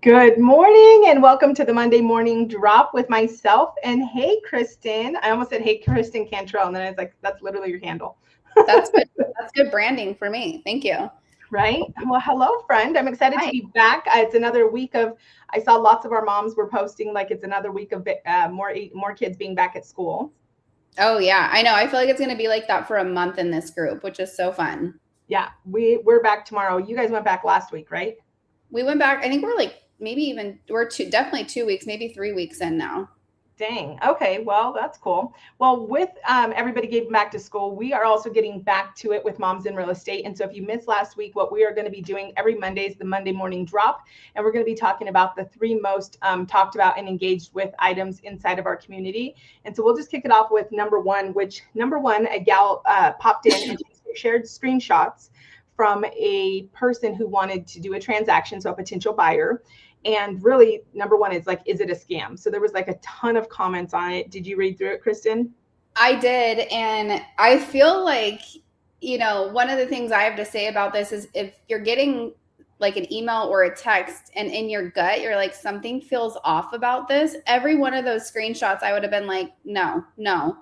Good morning and welcome to the Monday morning drop with myself and hey, Kristen. I almost said, hey, Kristen Cantrell. And then I was like, that's literally your handle. That's good. That's good branding for me. Thank you. Right. Well, hello, friend. I'm excited to Hi. be back. It's another week of, I saw lots of our moms were posting like it's another week of more kids being back at school. Oh yeah, I know. I feel like it's going to be like that for a month in this group, which is so fun. Yeah, we're back tomorrow. You guys went back last week, right? We went back. I think we're like maybe even definitely 2 weeks, maybe 3 weeks in now. Dang. Okay. Well, that's cool. Well, with everybody getting back to school, we are also getting back to it with Moms in Real Estate. And so if you missed last week, what we are going to be doing every Monday is the Monday morning drop. And we're going to be talking about the three most talked about and engaged with items inside of our community. And so we'll just kick it off with number one, which number one, a gal popped in and she shared screenshots from a person who wanted to do a transaction, so a potential buyer. And really, number one is like, is it a scam? So there was like a ton of comments on it. Did you read through it, Kristen? I did, and I feel like one of the things I have to say about this is if you're getting like an email or a text and in your gut you're like something feels off about this, every one of those screenshots I would have been like no, no.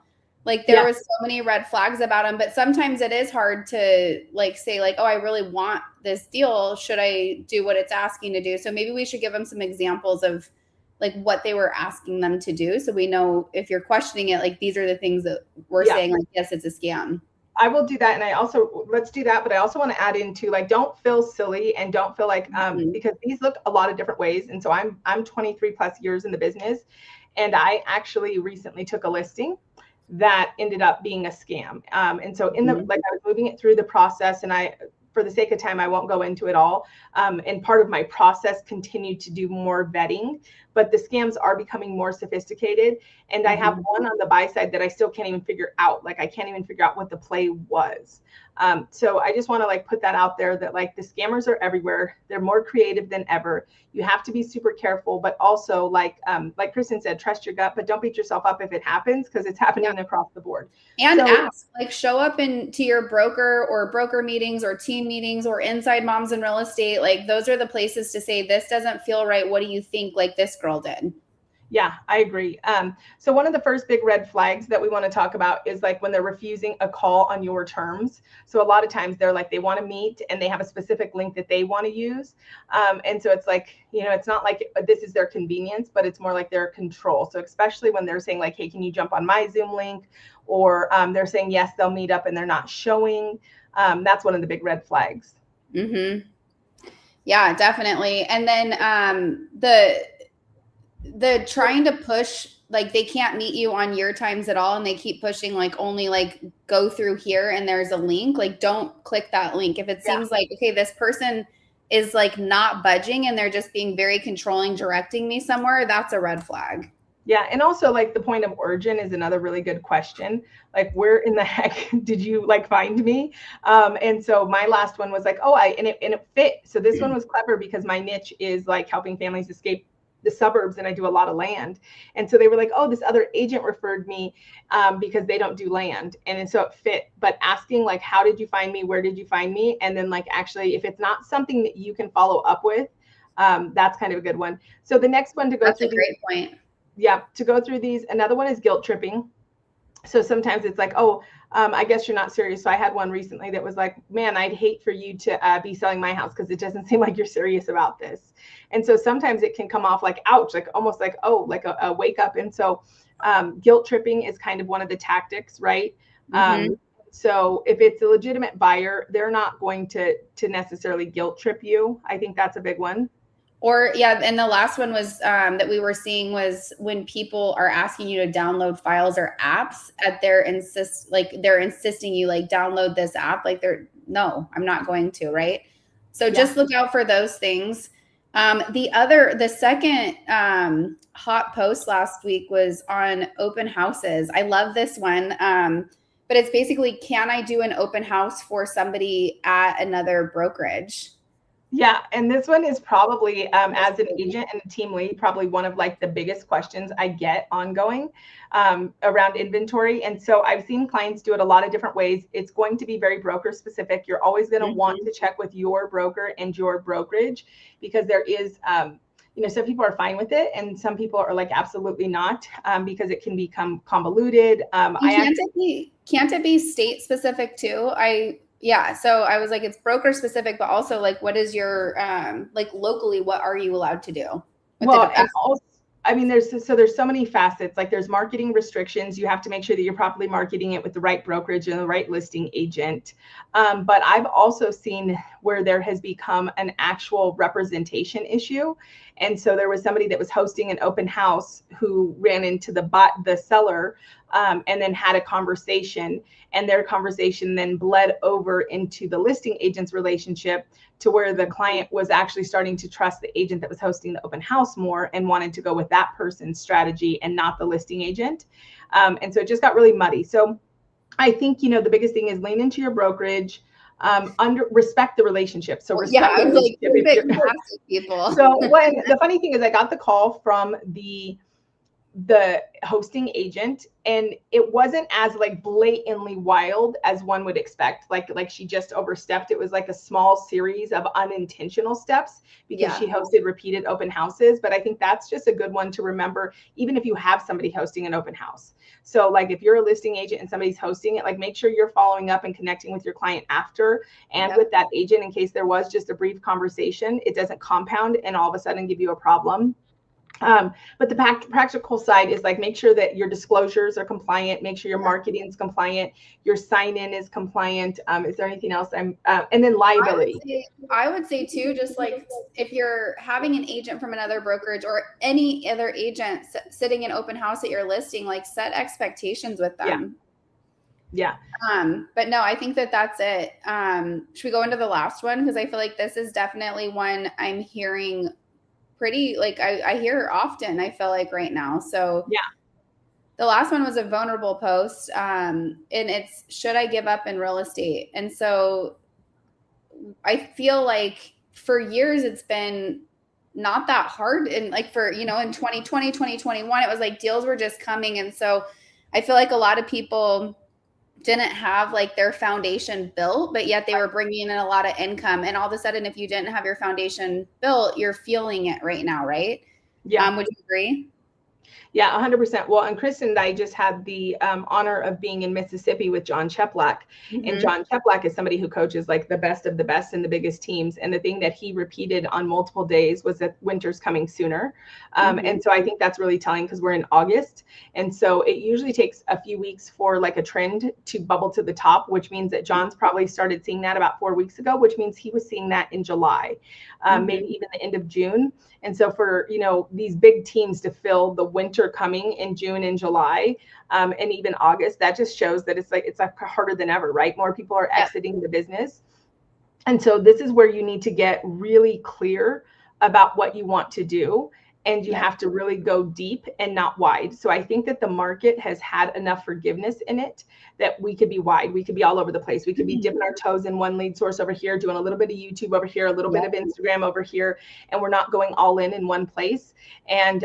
Like there Yeah. was so many red flags about them, but sometimes it is hard to like say like, oh, I really want this deal. Should I do what it's asking to do? So maybe we should give them some examples of like what they were asking them to do. So we know if you're questioning it, like these are the things that we're saying, like, yes, it's a scam. I will do that. And I also, let's do that. But I also want to add into like, don't feel silly and don't feel like, because these look a lot of different ways. And so I'm 23 plus years in the business. And I actually recently took a listing that ended up being a scam. And so I was moving it through the process, and for the sake of time, I won't go into it all. And part of my process continued to do more vetting, but the scams are becoming more sophisticated. And I have one on the buy side that I still can't even figure out. Like I can't even figure out what the play was. So I just want to like put that out there that like the scammers are everywhere. They're more creative than ever. You have to be super careful, but also like Kristen said, trust your gut, but don't beat yourself up if it happens because it's happening across the board. And ask, like show up to your broker or broker meetings or team meetings or inside Moms in Real Estate. Like those are the places to say, this doesn't feel right. What do you think like this girl did? Yeah, I agree. So one of the first big red flags that we want to talk about is like when they're refusing a call on your terms. So a lot of times they're like, they want to meet and they have a specific link that they want to use. And so it's like, it's not like this is their convenience, but it's more like their control. So especially when they're saying like, hey, can you jump on my Zoom link? Or they're saying, yes, they'll meet up and they're not showing. That's one of the big red flags. Mm-hmm. Yeah, definitely. And then the trying to push, like they can't meet you on your times at all, and they keep pushing like only like go through here and there's a link, like don't click that link. If it seems like, okay, this person is like not budging and they're just being very controlling, directing me somewhere, that's a red flag. Yeah. And also like the point of origin is another really good question. Like where in the heck did you like find me? And so my last one was like, and it fit. So this one was clever because my niche is like helping families escape the suburbs and I do a lot of land. And so they were like, oh, this other agent referred me because they don't do land. And so it fit, but asking like, how did you find me? Where did you find me? And then like, actually, if it's not something that you can follow up with, that's kind of a good one. So the next one to go through. That's a great point. Yeah, to go through these. Another one is guilt tripping. So sometimes it's like, I guess you're not serious. So I had one recently that was like, man, I'd hate for you to be selling my house because it doesn't seem like you're serious about this. And so sometimes it can come off like, ouch, like almost like, like a wake up. And so guilt tripping is kind of one of the tactics, right? So if it's a legitimate buyer, they're not going to necessarily guilt trip you. I think that's a big one. Or yeah, and the last one was that we were seeing was when people are asking you to download files or apps at they're insisting you like download this app. Like no, I'm not going to, right? So just look out for those things. The second hot post last week was on open houses. I love this one. But it's basically, can I do an open house for somebody at another brokerage? Yeah, and this one is probably as an agent and a team lead, probably one of like the biggest questions I get ongoing around inventory. And so I've seen clients do it a lot of different ways. It's going to be very broker specific. You're always going to want to check with your broker and your brokerage because there is some people are fine with it and some people are like, absolutely not, because it can become convoluted. Can't it be state specific too? So I was like, it's broker specific, but also like, what is your, like locally, what are you allowed to do? Well, and also, there's so many facets. Like there's marketing restrictions. You have to make sure that you're properly marketing it with the right brokerage and the right listing agent. But I've also seen where there has become an actual representation issue. And so there was somebody that was hosting an open house who ran into the seller, and then had a conversation, and their conversation then bled over into the listing agent's relationship, to where the client was actually starting to trust the agent that was hosting the open house more and wanted to go with that person's strategy and not the listing agent. And so it just got really muddy. So I think, the biggest thing is lean into your brokerage, respect the relationship. So respect the relationship. People. So the funny thing is, I got the call from the hosting agent, and it wasn't as like blatantly wild as one would expect. Like she just overstepped. It was like a small series of unintentional steps because she hosted repeated open houses. But I think that's just a good one to remember, even if you have somebody hosting an open house. So like if you're a listing agent and somebody's hosting it, like make sure you're following up and connecting with your client after and with that agent, in case there was just a brief conversation. It doesn't compound and all of a sudden give you a problem. But the practical side is like, make sure that your disclosures are compliant, make sure your marketing is compliant, your sign-in is compliant. Is there anything else? And then liability. I would say too, just like if you're having an agent from another brokerage or any other agent sitting in open house at your listing, like set expectations with them. Yeah. But no, I think that's it. Should we go into the last one? Because I feel like this is definitely one I'm hearing pretty, like I hear often, I feel like right now. So yeah, the last one was a vulnerable post, and it's, should I give up in real estate? And so I feel like for years it's been not that hard. And like for, in 2020, 2021, it was like deals were just coming. And so I feel like a lot of people didn't have like their foundation built, but yet they were bringing in a lot of income. And all of a sudden, if you didn't have your foundation built, you're feeling it right now, right? Yeah. Would you agree? Yeah, 100%. Well, and Kristen and I just had the honor of being in Mississippi with John Cheplack. Mm-hmm. And John Cheplack is somebody who coaches like the best of the best in the biggest teams. And the thing that he repeated on multiple days was that winter's coming sooner. And so I think that's really telling, because we're in August. And so it usually takes a few weeks for like a trend to bubble to the top, which means that John's probably started seeing that about 4 weeks ago, which means he was seeing that in July, maybe even the end of June. And so for, these big teams to fill the winter coming in June and July, and even August, that just shows that it's like harder than ever, right? More people are exiting the business. And so this is where you need to get really clear about what you want to do. And you have to really go deep and not wide. So I think that the market has had enough forgiveness in it that we could be wide. We could be all over the place. We could be dipping our toes in one lead source over here, doing a little bit of YouTube over here, a little bit of Instagram over here, and we're not going all in one place. And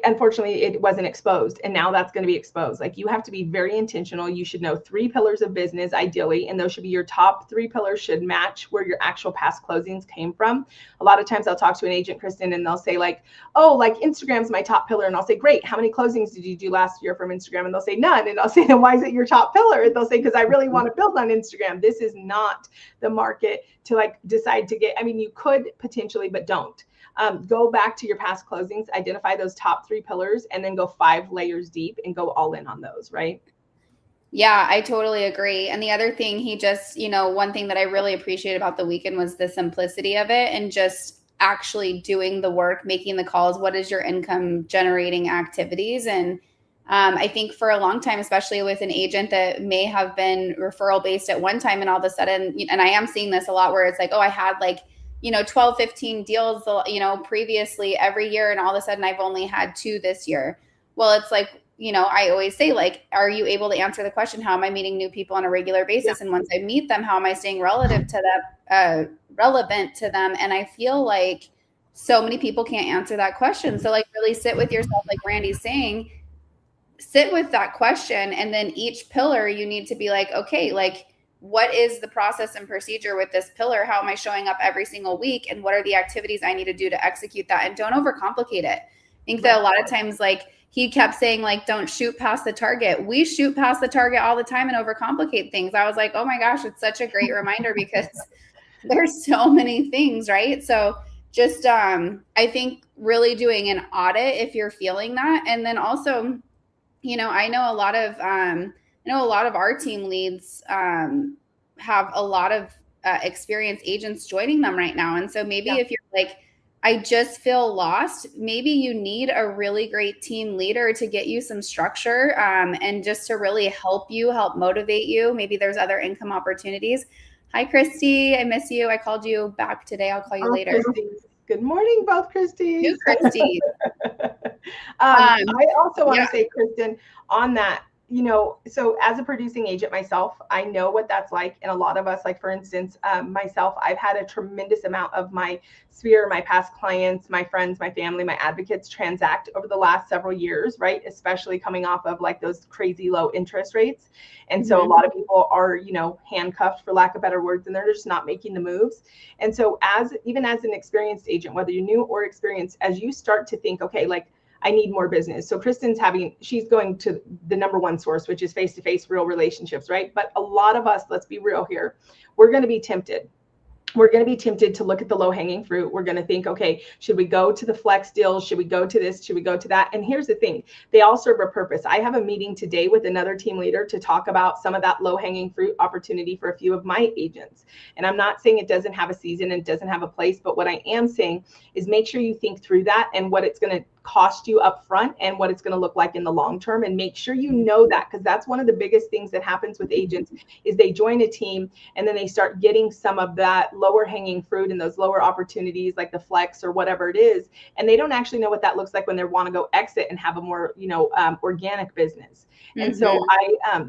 unfortunately, it wasn't exposed. And now that's going to be exposed. Like, you have to be very intentional. You should know 3 pillars of business, ideally, and those should be your top 3 pillars, should match where your actual past closings came from. A lot of times I'll talk to an agent, Kristen, and they'll say like, oh, like Instagram's my top pillar. And I'll say, great. How many closings did you do last year from Instagram? And they'll say none. And I'll say, then why is it your top pillar? And they'll say, because I really want to build on Instagram. This is not the market to like decide to get, you could potentially, but don't. Go back to your past closings, identify those top 3 pillars, and then go 5 layers deep and go all in on those, right? Yeah, I totally agree. And the other thing he just, one thing that I really appreciate about the weekend was the simplicity of it and just actually doing the work, making the calls. What is your income generating activities? And I think for a long time, especially with an agent that may have been referral based at one time, and all of a sudden, and I am seeing this a lot where it's like, oh, I had like, 12, 15 deals, previously every year. And all of a sudden I've only had 2 this year. Well, it's like, I always say, like, are you able to answer the question, how am I meeting new people on a regular basis? And once I meet them, how am I staying relevant to them? And I feel like so many people can't answer that question. So like, really sit with yourself, like Randy's saying, sit with that question. And then each pillar you need to be like, okay, like, what is the process and procedure with this pillar? How am I showing up every single week? And what are the activities I need to do to execute that? And don't overcomplicate it. I think that a lot of times, like he kept saying, like, don't shoot past the target. We shoot past the target all the time and overcomplicate things. I was like, oh my gosh, it's such a great reminder because there's so many things, right? So just, I think really doing an audit if you're feeling that. And then also, you know, I know a lot of our team leads have a lot of experienced agents joining them right now. And so maybe if you're like, I just feel lost, maybe you need a really great team leader to get you some structure and just to really help motivate you. Maybe there's other income opportunities. Hi, Christy. I miss you. I called you back today. I'll call you later. Christy. Good morning, both Christies. New Christy. I also want to say, Kristen, on that, you know, so as a producing agent myself, I know what that's like. And a lot of us, like, for instance, myself, I've had a tremendous amount of my sphere, my past clients, my friends, my family, my advocates transact over the last several years, right? Especially coming off of like those crazy low interest rates. And so a lot of people are, you know, handcuffed, for lack of better words, and they're just not making the moves. And so even as an experienced agent, whether you're new or experienced, as you start to think, okay, like, I need more business. So Kristen's she's going to the number one source, which is face-to-face real relationships, right? But a lot of us, let's be real here, we're going to be tempted. We're going to be tempted to look at the low-hanging fruit. We're going to think, okay, should we go to the flex deals? Should we go to this? Should we go to that? And here's the thing. They all serve a purpose. I have a meeting today with another team leader to talk about some of that low-hanging fruit opportunity for a few of my agents. And I'm not saying it doesn't have a season and it doesn't have a place, but what I am saying is make sure you think through that and what it's going to cost you up front and what it's going to look like in the long term, and make sure you know that, because that's one of the biggest things that happens with agents is they join a team and then they start getting some of that lower hanging fruit and those lower opportunities like the flex or whatever it is, and they don't actually know what that looks like when they want to go exit and have a more, you know, organic business. And so I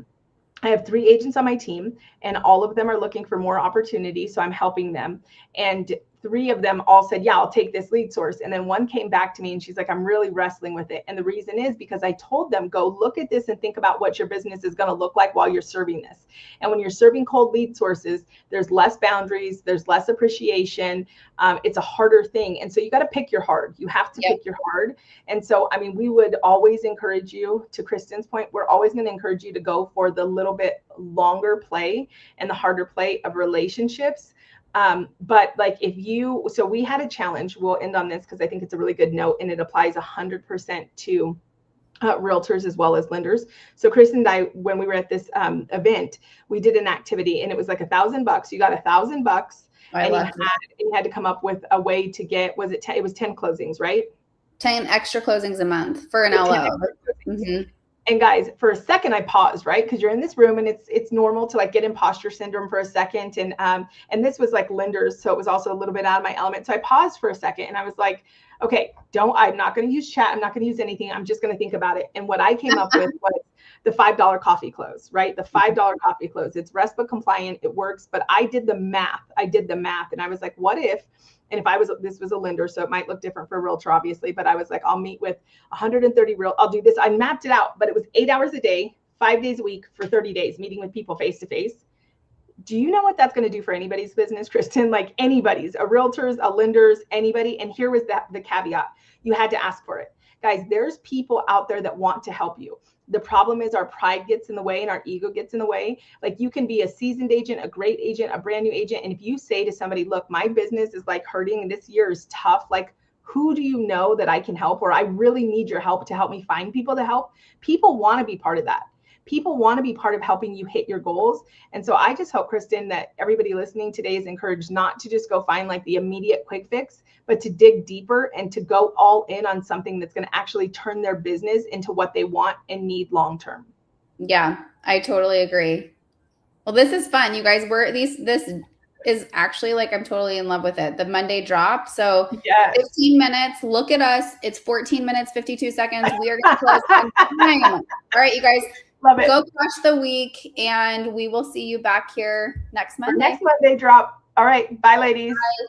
have 3 agents on my team and all of them are looking for more opportunity. So I'm helping them. And 3 of them all said, yeah, I'll take this lead source. And then one came back to me and she's like, I'm really wrestling with it. And the reason is because I told them, go look at this and think about what your business is going to look like while you're serving this. And when you're serving cold lead sources, there's less boundaries, there's less appreciation. It's a harder thing. And so you got to pick your hard. You have to pick your hard. And so, I mean, we would always encourage you, to Kristen's point, we're always going to encourage you to go for the little bit longer play and the harder play of relationships. But like so we had a challenge, we'll end on this because I think it's a really good note and it applies 100% to realtors as well as lenders. So Kristen and I, when we were at this event, we did an activity and it was like $1,000. You got $1,000 and you had to come up with a way to get, it was 10 closings, right? 10 extra closings a month for an LO. And guys, for a second, I paused, right? Because you're in this room and it's normal to like get imposter syndrome for a second. And this was like lenders. So it was also a little bit out of my element. So I paused for a second and I was like, okay, I'm not going to use chat. I'm not going to use anything. I'm just going to think about it. And what I came up with was the $5 coffee close, right? The $5 coffee close. It's RESPA compliant. It works. But I did the math. And I was like, what if, and if this was a lender, so it might look different for a realtor, obviously, but I was like, I'll meet with 130 I'll do this. I mapped it out, but it was 8 hours a day, 5 days a week for 30 days, meeting with people face to face. Do you know what that's going to do for anybody's business, Kristen? Like anybody's, a realtor's, a lender's, anybody. And here was the caveat. You had to ask for it. Guys, there's people out there that want to help you. The problem is our pride gets in the way and our ego gets in the way. Like you can be a seasoned agent, a great agent, a brand new agent. And if you say to somebody, look, my business is like hurting and this year is tough. Like, who do you know that I can help? Or I really need your help to help me find people to help. People want to be part of that. People want to be part of helping you hit your goals. And so I just hope, Kristen, that everybody listening today is encouraged not to just go find like the immediate quick fix, but to dig deeper and to go all in on something that's going to actually turn their business into what they want and need long-term. Yeah, I totally agree. Well, this is fun. You guys, this is actually like, I'm totally in love with it. The Monday drop. So 15 minutes, look at us. It's 14 minutes, 52 seconds. We are going to close on time. All right, you guys. Love it. Go crush the week, and we will see you back here next Monday. Next Monday drop. All right. Bye, ladies. Bye.